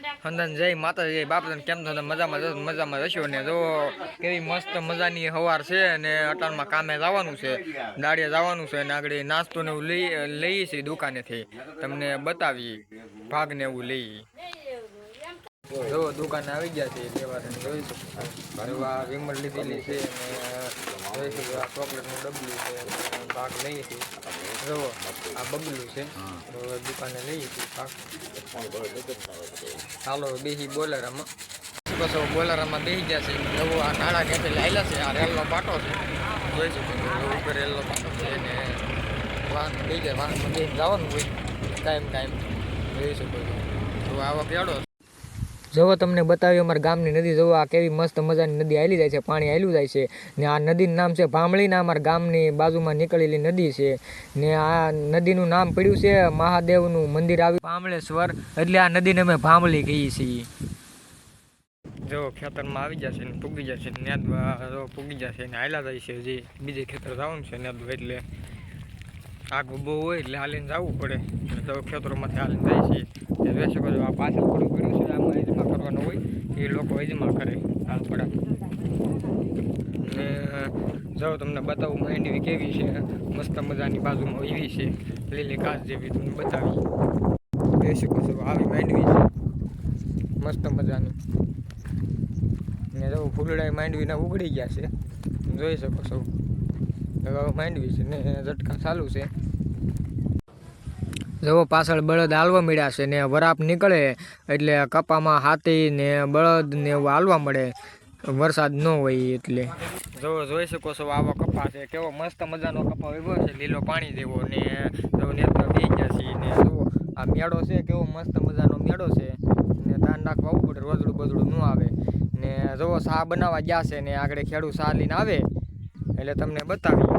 હંદન જય માતાજી બાપને કેમ છો મજામાં જશો ને જો કેવી મસ્ત મજાની હવાર છે અને અટાણમાં કામે જવાનું છે દાડિયા જવાનું છે અને આગળ નાસ્તો ને એવું લઈએ છીએ દુકાનેથી તમને બતાવી ભાગ ને એવું લઈએ જો દુકાને આવી ગયા છે લેવા જોઈ શકો આ વિમલ લીધેલી છે અને જોઈ શકો આ ચોકલેટનું ડબલું છે ભાગ લઈએ છીએ જો આ બબલું છે તો દુકાને લઈએ છીએ ભાગ ચાલો બેસી બોલેરામાં બસ બોલેરામાં બેસી ગયા છે નવું આ નાળા કેફે લાયેલા છે આ રેલનો પાટો છે જોઈ શકો ઉપર રેલનો પાટો છે અને વાહન બે જાય વાહનમાં બે જવાનું હોય કાયમ જોઈ શકો તો આવા કેળો જો તમને બતાવ્યું અમારા ગામની નદી જોવો આ કેવી મસ્ત મજાની નદી હાલી જાય છે પાણી હાલ્યું જાય છે ને આ નદીનું નામ છે ભાંભળી ને અમારા ગામની બાજુમાં નીકળેલી નદી છે ને આ નદીનું નામ પડ્યું છે મહાદેવનું મંદિર આવ્યું ભાંભળેશ્વર એટલે આ નદીને અમે ભાંભળી કહીએ છીએ જો ખેતરમાં આવી જશે ને પૂગી જશે નેદવા પૂગી જશે ને હાલ્યા જાય છે હજી બીજે ખેતર જવાનું છે નેદવા એટલે આગળ બહુ હોય એટલે હાલીને જવું પડે તો ખેતરોમાંથી હાલીને જાય છે જોઈ શકો છો આ પાછળ થોડું પડ્યું છે આમાં ઈજમાં કરવાનું હોય એ લોકો ઈજમાં કરે આ પડા ને જો તમને બતાવું માંડવી કેવી છે મસ્ત મજાની બાજુમાં એવી છે લીલી ઘાસ જેવી તમને બતાવી જોઈ શકો છો આવી માંડવી છે મસ્ત મજાની ને જો ફૂલડા માંડવીના ઉગડી ગયા છે જોઈ શકો છો માંડવી છે ને ઝટકા ચાલુ છે જો પાછળ બળદ હાલવા મળ્યા છે ને વરાપ નીકળે એટલે કપામાં હાથી ને બળદ ને એવું હાલવા મળે વરસાદ ન હોય એટલે જો જોઈ શકો છો આવો કપા છે કેવો મસ્ત મજાનો કપા ઉભો છે લીલો પાણી જેવો ને જો નેતા બે ગયા છે ને જો આ મેળો છે કેવો મસ્ત મજાનો મેળો છે ને ધાન નાખવા આવવું પડે રોજડું બજડું ન આવે ને જો સા બનાવવા ગયા છે ને આગળ ખેડૂત સા લઈને આવે એટલે તમને બતાવી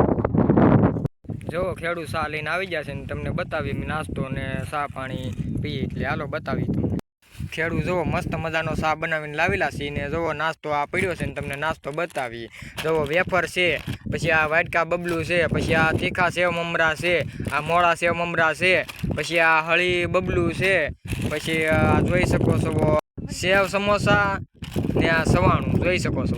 જો ખેડૂત સા લઈને આવી જશે ને તમને બતાવી નાસ્તો ને સા પાણી પી એટલે હાલો બતાવી તમને ખેડૂત જોવો મસ્ત મજાનો સા બનાવીને લાવેલા છે ને જોવો નાસ્તો આ પડ્યો છે ને તમને નાસ્તો બતાવી જોવો વેફર છે પછી આ વાટકા બબલું છે પછી આ તીખા સેવ મમરા છે આ મોળા સેવ મમરા છે પછી આ હળી બબલું છે પછી આ જોઈ શકો છો સેવ સમોસા ને આ સવાણું જોઈ શકો છો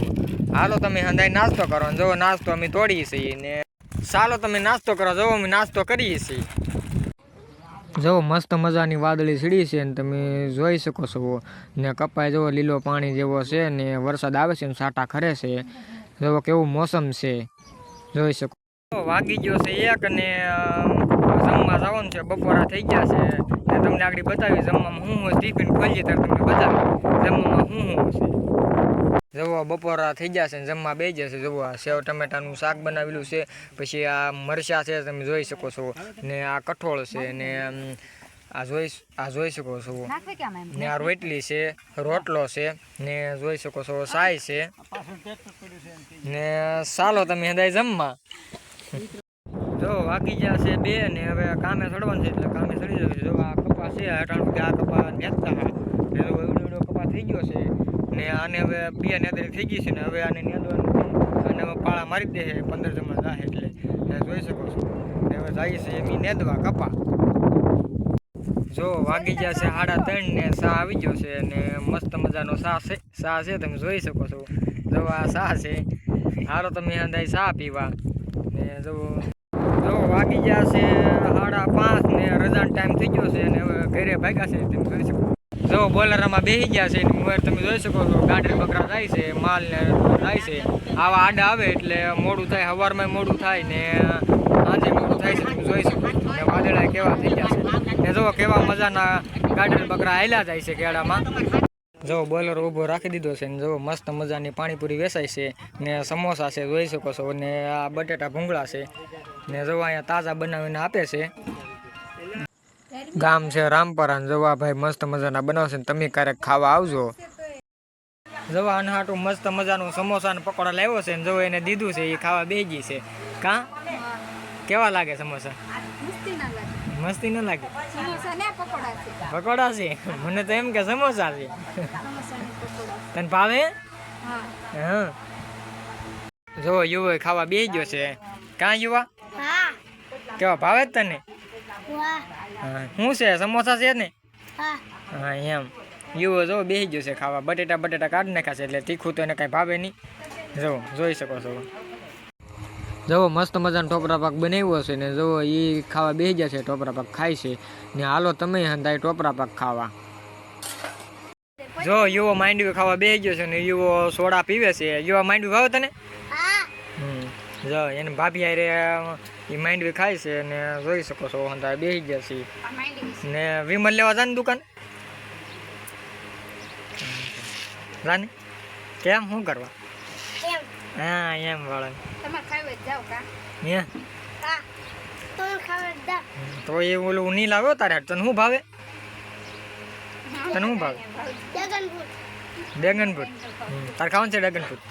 હાલો તમે હંધાઈ નાસ્તો કરો ને જોવો નાસ્તો અમે તોડીએ છીએ ને ચાલો તમે નાસ્તો કરો જો અમે નાસ્તો કરીએ છીએ જો મસ્ત મજાની વાદળી સીડી છે ને તમે જોઈ શકો છો ને કપાય જો લીલો પાણી જેવો છે ને વરસાદ આવે છે ને સાટા ખરે છે જો કેવું મોસમ છે જોઈ શકો વાગી ગયો છે એક ને જમવા જવાનું છે બપોરા થઈ ગયા છે ને તમને આગળ બતાવી જમવામાં હું ટિફિન ખોલીએ ત્યારે તમને બતાવી જમવામાં હું છે જવો બપોરા થઈ જશે ને જમવા બે જશે જવો આ સેવ ટમેટાનું શાક બનાવેલું છે પછી આ મરચાં છે તમે જોઈ શકો છો ને આ કઠોળ છે ને આ જોઈ શકો છો ને આ રોટલી છે રોટલો છે ને જોઈ શકો છો સાય છે ને ચાલો તમે હદાય જમવા જો વાગી ગયા છે બે ને હવે કામે ચડવાનું છે એટલે કામે ચડી જશે જો આ કપા છે અટાણું આ કપા નેતા એવડો કપા થઈ ગયો છે ને આને હવે બે નેદરી થઈ ગઈ છે ને હવે આને નેદવાનું અને હવે પાળા મારી દે 15 જમા જાય એટલે જોઈ શકો છો હવે જાય છે એમ નેદવા કપા જો વાગી ગયા છે 3:30 ને સા આવી ગયો છે ને મસ્ત મજાનો સા છે તમે જોઈ શકો છો જો આ સા છે હાલો તમે અંદાજ સા પીવા ને જો વાગી ગયા છે 5:30 ને રજાનો ટાઈમ થઈ ગયો છે અને હવે ઘરે ભાગ્યા છે તમે જોઈ શકો જો બોલરામાં બેસી ગયા છે મોબાઈલ તમે જોઈ શકો છો ગાડી બકરા જાય છે માલ ને જાય છે આવા આડા આવે એટલે મોડું થાય સવારમાં મોડું થાય ને સાંજે મોડું થાય છે તમે જોઈ શકો ને વાદળા કેવા થઈ ગયા છે ને જો કેવા મજાના ગાડી બકરા હાલ્યા જાય છે કેળામાં જો બોલર ઊભો રાખી દીધો છે ને જો મસ્ત મજાની પાણીપુરી વેચાય છે ને સમોસા છે જોઈ શકો છો ને આ બટેટા ભૂંગળા છે ને જો અહીંયા તાજા બનાવીને આપે છે ગામ છે રામપરા ને જવા ભાઈ મસ્ત મજાના બનાવશે ને તમે ક્યારેક ખાવા આવજો જવા અનહાટું મસ્ત મજાનું સમોસા ને પકોડા લાવ્યો છે ને જો એને દીધું છે એ ખાવા બેગી છે કા કેવા લાગે સમોસા મસ્તી ન લાગે પકોડા છે મને તો એમ કે સમોસા છે તને ભાવે હા જો યુવા ખાવા બેસી ગયો છે કાં યુવા કેવા ભાવે જ તને શું છે સમોસા છે ને હા એમ યુવો જો બેસી ગયો છે ખાવા. બટેટા કાઢી નાખ્યા છે એટલે તીખું તો એને કાંઈ ભાવે નહીં. જો જોઈ શકો છો. જુઓ મસ્ત મજાનો ટોપરા પાક બનાવ્યો છે ને જુઓ એ ખાવા બેસી ગયા છે. ટોપરા પાક ખાય છે ને હાલો તમે હંધાય ટોપરા પાક ખાવા. જો યુવો માંડવી ખાવા બેસી ગયો છે ને યુવો સોડા પીવે છે. યુવા માંડવી ભાવે તને? જો એને ભાભી હારે એ માંડવી ખાય છે ને જોઈ શકો છો હંધાય બેસી ગયા છે. ને વિમલ લેવા જા ને દુકાન જાને કેમ શું કરવા? હા એમ વાળા તો એ ઓલું નહીં લાવ્યો તારે તને શું ભાવે? તને શું ભાવે? Dragon fruit. તારે ખાવાનું છે ડ્રેગન ફ્રૂટ?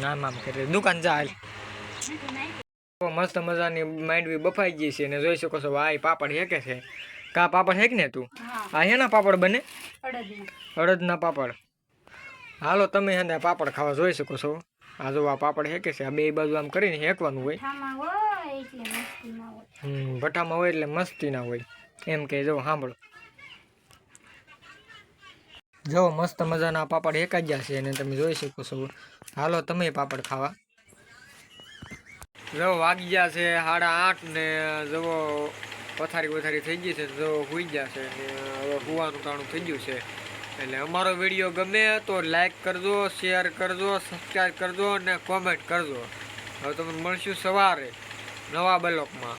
આમ આમ કરી દુકાન જા હાલ. મસ્ત મજાની માંડવી બફાઈ ગઈ છે ને જોઈ શકો છો આ પાપડ હેકે છે. કા પાપડ હેક ને તું? આ હેના પાપડ બને? અડદના પાપડ. હાલો તમે હે પાપડ ખાવા જોઈ શકો છો. આ જો આ પાપડ હેકે છે. આ બે બાજુ આમ કરીને હેકવાનું હોય. ભઠ્ઠામાં હોય એટલે મસ્તી ના હોય એમ કે. જો સાંભળો જો મસ્ત મજાના પાપડ હેકાઈ ગયા છે અને તમે જોઈ શકો છો. હાલો તમે પાપડ ખાવા. જો વાગી ગયા છે 8:30 ને જવો પથારી થઈ ગઈ છે. જો સુઈ ગયા છે ને હવે સુવાનું ટાણું થઈ ગયું છે. એટલે અમારો વિડીયો ગમે તો લાઈક કરજો, શેર કરજો, સબસ્ક્રાઈબ કરજો અને કોમેન્ટ કરજો. હવે તમને મળશું સવારે નવા બ્લોગમાં.